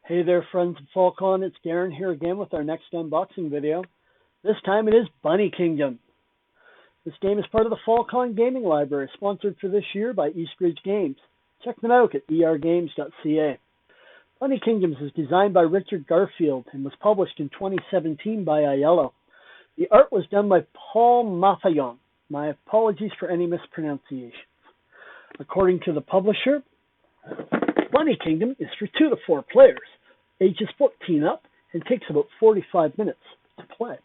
Hey there, friends of FallCon. It's Garen here again with our next unboxing video. This time it is Bunny Kingdom. This game is part of the FallCon Gaming Library, sponsored for this year by Eastridge Games. Check them out at ergames.ca. Bunny Kingdoms is designed by Richard Garfield and was published in 2017 by IELLO. The art was done by Paul Mafayon. My apologies for any mispronunciations. According to the publisher, Bunny Kingdom is for 2 to 4 players, ages 14 up, and takes about 45 minutes to play.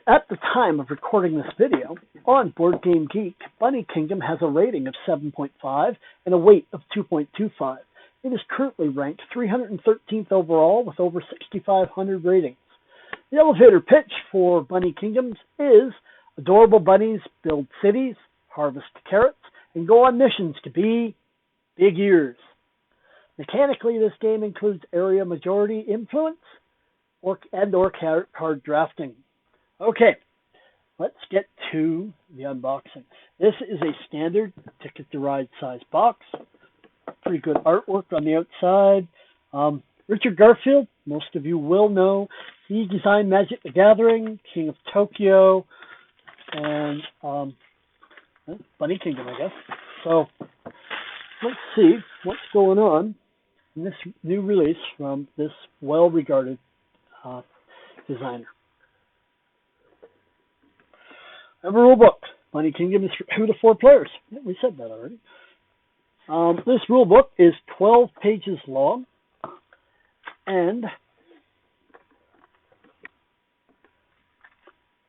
At the time of recording this video, on Board Game Geek, Bunny Kingdom has a rating of 7.5 and a weight of 2.25. It is currently ranked 313th overall with over 6,500 ratings. The elevator pitch for Bunny Kingdoms is adorable bunnies build cities, harvest carrots, and go on missions to be big ears. Mechanically, this game includes area majority influence or card drafting. Okay, let's get to the unboxing. This is a standard Ticket to Ride size box. Pretty good artwork on the outside. Richard Garfield, most of you will know. He designed Magic the Gathering, King of Tokyo, and Bunny Kingdom, I guess. So let's see what's going on in this new release from this well-regarded designer. I have a rule book. Bunny Kingdom is for 2 to 4 players. Yeah, we said that already. This rule book is 12 pages long and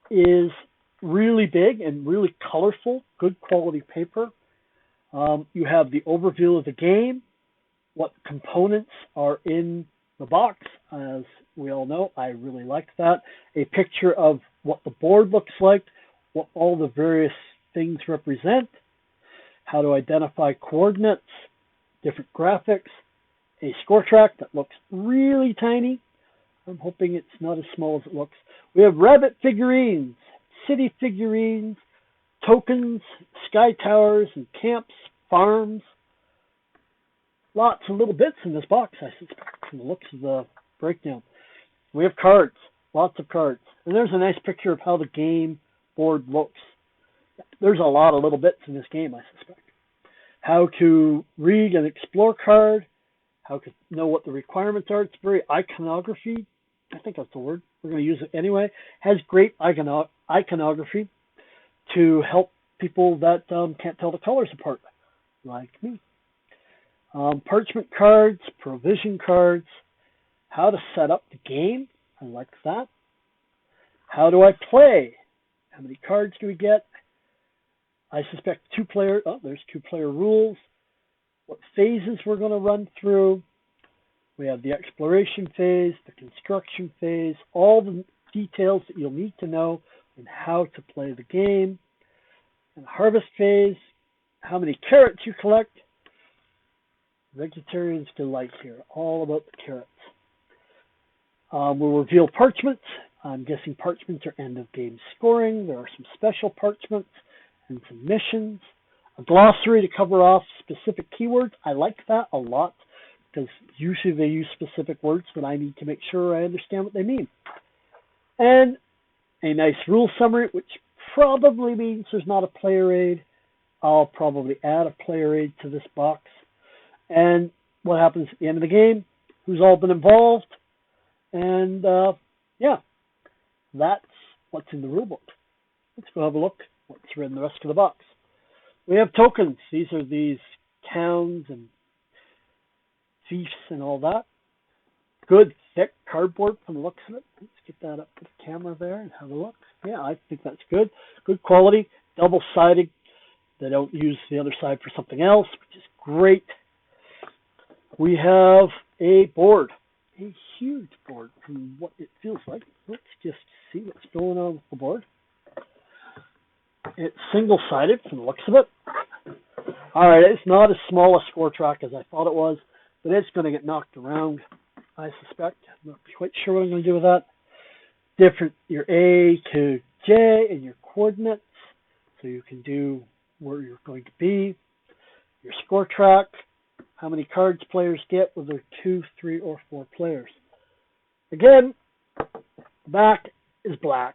is really big and really colorful, good quality paper. You have the overview of the game, what components are in the box. As we all know, I really like that. A picture of what the board looks like, what all the various things represent, how to identify coordinates, different graphics, a score track that looks really tiny. I'm hoping it's not as small as it looks. We have rabbit figurines, city figurines, tokens, sky towers and camps, farms. Lots of little bits in this box, I suspect, from the looks of the breakdown. We have cards, lots of cards. And there's a nice picture of how the game board looks. There's a lot of little bits in this game, I suspect. How to read an explore card, how to know what the requirements are. It's very iconography. I think that's the word. We're going to use it anyway. Has great iconography to help people that can't tell the colors apart, like me. Parchment cards, provision cards, how to set up the game. I like that. How do I play? How many cards do we get? I suspect 2-player. Oh, there's 2-player rules. What phases we're going to run through. We have the exploration phase, the construction phase, all the details that you'll need to know on how to play the game. And the harvest phase, how many carrots you collect. Vegetarian's delight here, all about the carrots. We'll reveal parchments. I'm guessing parchments are end of game scoring. There are some special parchments and some missions. A glossary to cover off specific keywords. I like that a lot because usually they use specific words, but I need to make sure I understand what they mean. And a nice rule summary, which probably means there's not a player aid. I'll probably add a player aid to this box. And what happens at the end of the game, who's all been involved, and yeah, that's what's in the rule book. Let's go have a look what's in the rest of the box. We have tokens. These are these towns and fiefs and all that. Good, thick cardboard from the looks of it. Let's get that up to the camera there and have a look. Yeah, I think that's good. Good quality, double-sided. They don't use the other side for something else, which is great. We have a board, a huge board from what it feels like. Let's just see what's going on with the board. It's single-sided from the looks of it. All right, it's not as small a score track as I thought it was, but it's going to get knocked around, I suspect. I'm not quite sure what I'm going to do with that. Different, your A to J and your coordinates, so you can do where you're going to be. Your score track, how many cards players get, whether 2, 3, or 4 players. Again, the back is black.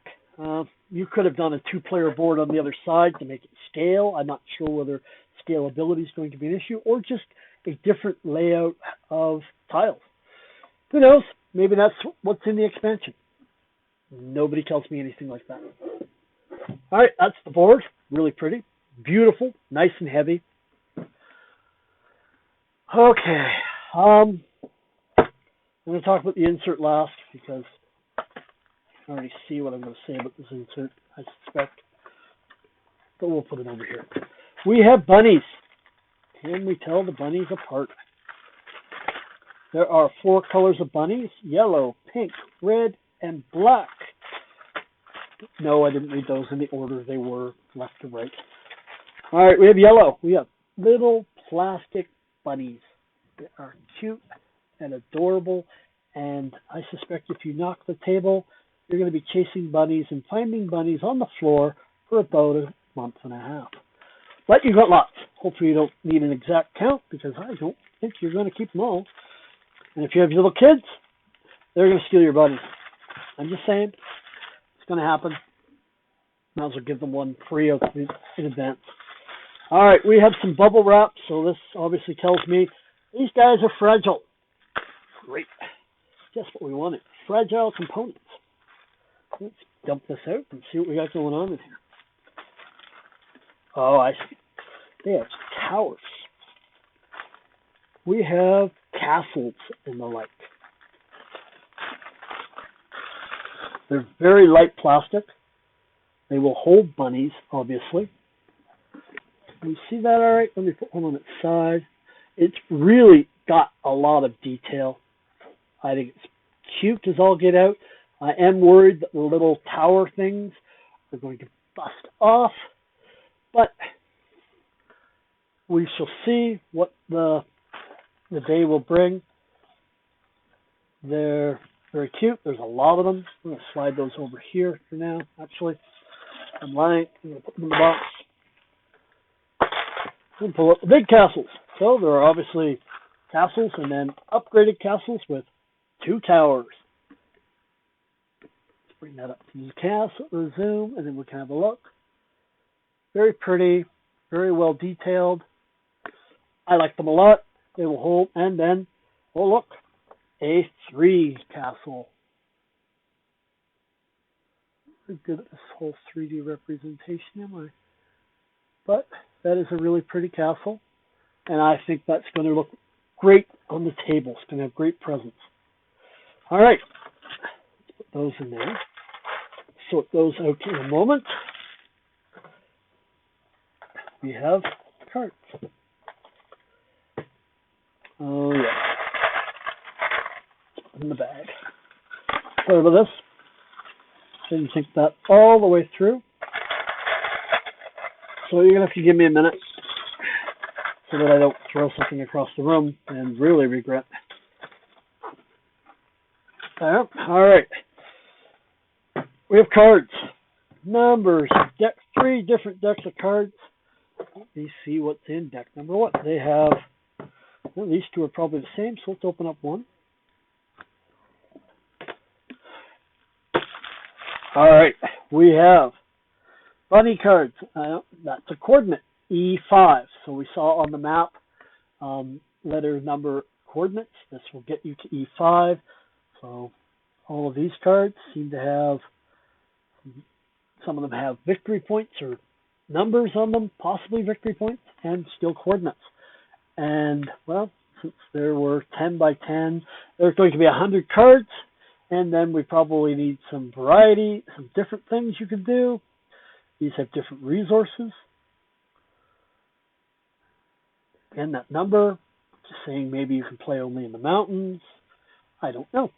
You could have done a 2-player board on the other side to make it scale. I'm not sure whether scalability is going to be an issue or just a different layout of tiles. Who knows? Maybe that's what's in the expansion. Nobody tells me anything like that. All right, that's the board. Really pretty. Beautiful. Nice and heavy. Okay. I'm going to talk about the insert last because I already see what I'm going to say about this insert, I suspect. But we'll put it over here. We have bunnies. Can we tell the bunnies apart? There are 4 colors of bunnies: yellow, pink, red, and black. No, I didn't read those in the order they were, left to right. All right, we have yellow. We have little plastic bunnies. They are cute and adorable, and I suspect if you knock the table, you're going to be chasing bunnies and finding bunnies on the floor for about a month and a half. But you've got lots. Hopefully you don't need an exact count because I don't think you're going to keep them all. And if you have little kids, they're going to steal your bunnies. I'm just saying, it's going to happen. Might as well give them one free in advance. All right, we have some bubble wrap, so this obviously tells me these guys are fragile. Great. Just what we wanted. Fragile components. Let's dump this out and see what we got going on in here. Oh, I see. They have towers. We have castles and the like. They're very light plastic. They will hold bunnies, obviously. You see that all right? Let me put one on its side. It's really got a lot of detail. I think it's cute as all get out. I am worried that the little tower things are going to bust off. But we shall see what the day will bring. They're very cute. There's a lot of them. I'm going to slide those over here for now, actually. I'm lying. I'm going to put them in the box. And pull up the big castles. So there are obviously castles and then upgraded castles with 2 towers. Let's bring that up to the castle, the zoom, and then we can have a look. Very pretty, very well detailed. I like them a lot. They will hold, and then, oh look, a 3 castle. I'm good at this whole 3D representation, am I? But that is a really pretty castle, and I think that's going to look great on the table. It's going to have great presence. All right, let's put those in there. Sort those out in a moment. We have cards. Oh yeah, in the bag. Sorry about this. Didn't think that all the way through. So you're gonna have to give me a minute so that I don't throw something across the room and really regret. There. All right. We have cards, numbers, deck, 3 different decks of cards. Let me see what's in deck number 1. They have, well, these 2 are probably the same, so let's open up one. All right, we have bunny cards. That's a coordinate, E5. So we saw on the map letter number coordinates. This will get you to E5. So all of these cards seem to have, some of them have victory points or numbers on them, possibly victory points, and still coordinates. And, well, since there were 10 by 10, there's going to be 100 cards, and then we probably need some variety, some different things you can do. These have different resources. Again, that number, just saying maybe you can play only in the mountains. I don't know.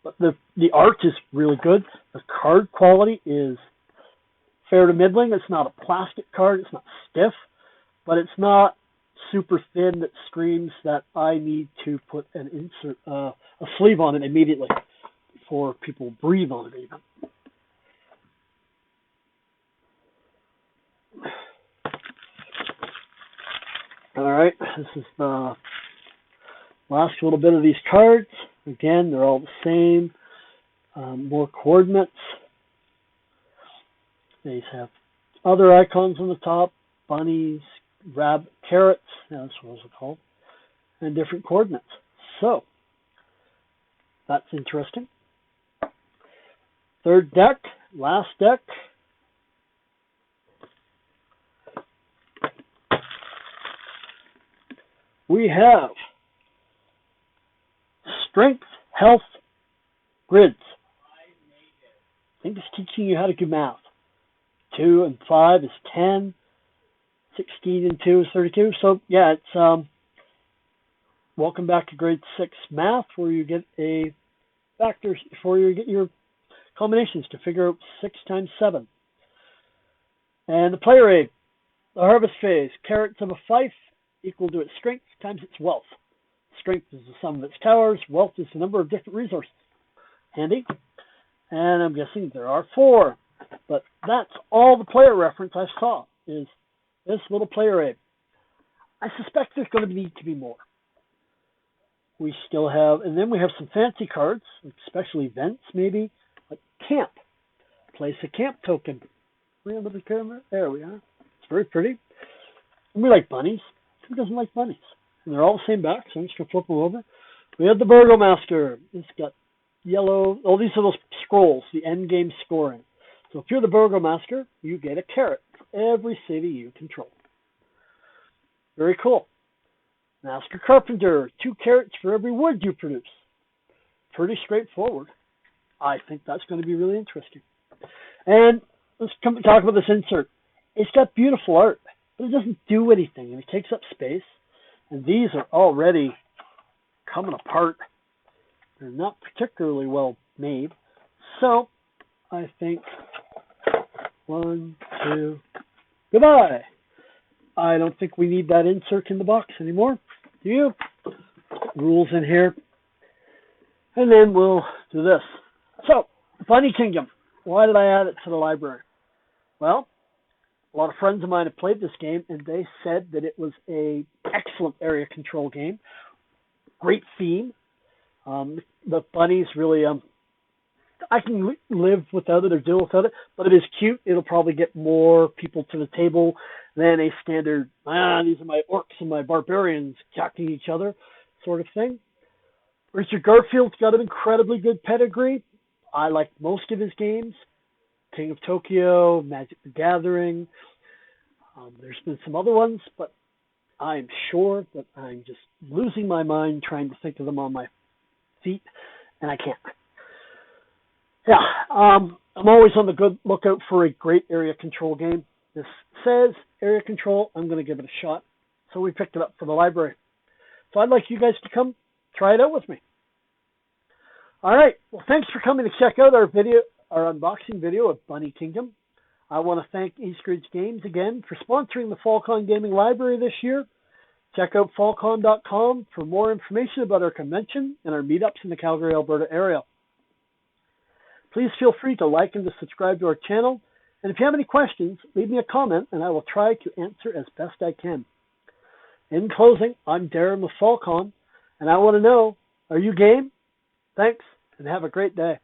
But the art is really good. The card quality is fair to middling. It's not a plastic card. It's not stiff, but it's not super thin that screams that I need to put an insert, a sleeve on it immediately before people breathe on it even. All right, this is the Last little bit of these cards. Again, they're all the same. More coordinates. These have other icons on the top. Bunnies, carrots. That's what those are called. And different coordinates. So, that's interesting. Third deck. Last deck. We have Strength, Health, Grids. I think it's teaching you how to do math. 2 and 5 is 10. 16 and 2 is 32. So, yeah, it's welcome back to grade 6 math, where you get a factors, before you get your combinations to figure out 6 times 7. And the player aid, the harvest phase, carrots of a fife equal to its strength times its wealth. Strength is the sum of its towers. Wealth is the number of different resources. Handy. And I'm guessing there are 4. But that's all the player reference I saw, is this little player aid. I suspect there's going to need to be more. We still have, and then we have some fancy cards, like special events maybe, like camp. Place a camp token. The camera. There we are. It's very pretty. And we like bunnies. Who doesn't like bunnies? And they're all the same back, so I'm just going to flip them over. We have the Burgomaster. It's got yellow. Oh, these are those scrolls, the end game scoring. So if you're the Burgomaster, you get a carrot for every city you control. Very cool. Master Carpenter, 2 carrots for every wood you produce. Pretty straightforward. I think that's going to be really interesting. And let's talk about this insert. It's got beautiful art, but it doesn't do anything, and it takes up space. And these are already coming apart. They're not particularly well made. So, I think 1, 2, goodbye. I don't think we need that insert in the box anymore. Do you? Rules in here. And then we'll do this. So, Bunny Kingdom. Why did I add it to the library? Well, a lot of friends of mine have played this game, and they said that it was an excellent area control game. Great theme. The bunnies really, I can live without it or deal without it, but it is cute. It'll probably get more people to the table than a standard, these are my orcs and my barbarians jacking each other sort of thing. Richard Garfield's got an incredibly good pedigree. I like most of his games. King of Tokyo, Magic the Gathering. There's been some other ones, but I'm sure that I'm just losing my mind trying to think of them on my feet, and I can't. Yeah, I'm always on the good lookout for a great area control game. This says area control. I'm going to give it a shot. So we picked it up for the library. So I'd like you guys to come try it out with me. All right. Well, thanks for coming to check out our unboxing video of Bunny Kingdom. I want to thank Eastridge Games again for sponsoring the FallCon Gaming Library this year. Check out fallcon.com for more information about our convention and our meetups in the Calgary, Alberta area. Please feel free to like and to subscribe to our channel. And if you have any questions, leave me a comment and I will try to answer as best I can. In closing, I'm Darren with FallCon, and I want to know, are you game? Thanks, and have a great day.